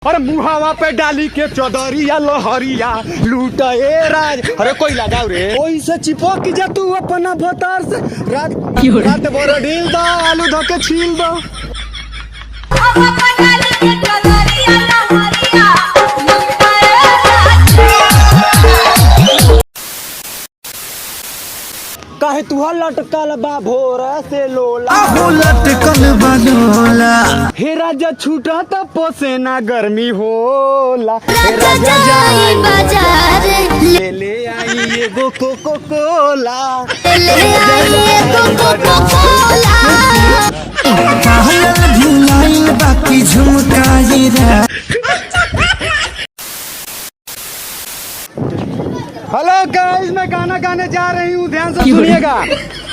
अरे मुहावा पे डाली के चौधरिया लोहरिया लूटे राज। अरे कोई लगाओ रे ओई से चिपक जा तू अपना भतार से रात बोरा ढील दो आलू धो के छील दो। काहे तुहा लटकल बा भोर से लोला लटकल बा लोला। हे राजा छूटा त पोसेना गर्मी होला। हे राजा जाई बाजार ले आई एगो कोको कोला। ले आई एगो कोको कोला। कहल भुलाइल बाकी झुमकाई रे। हेलो गाइस, मैं गाना गाने जा रही हूँ, ध्यान से सुनिएगा।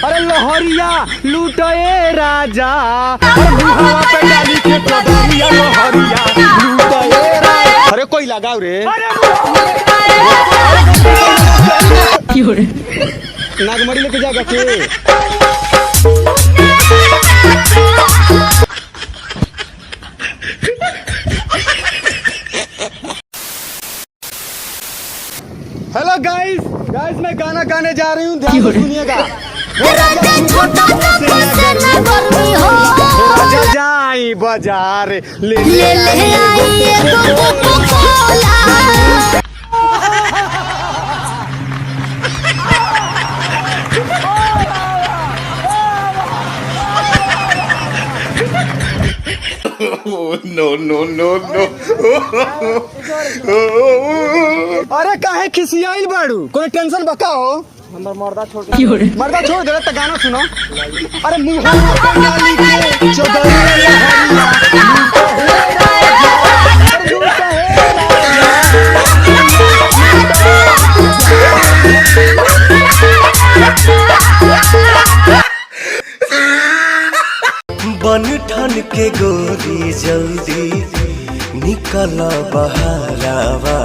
अरे लोहरिया लूटे राजा, मुहावा पे डाली के चौधरिया लोहरिया लूटे राजा। अरे कोई लगाओ रे नागमड़ी लेके जाएगा के। हेलो गाइस, मैं गाना गाने जा रही हूँ, ध्यान से सुनिएगा। राजा जाई बाजार ले आई एगो कोको कोला। No. अरे काहे खिसियाइल बाड़ू, कोई टेंशन बताओ। मर्दा छोड़ दे तो गाना सुनो। अरे मुहावा पे डाली के चौधरिया बन ठन के गोरी जल्दी निकल बहारावा।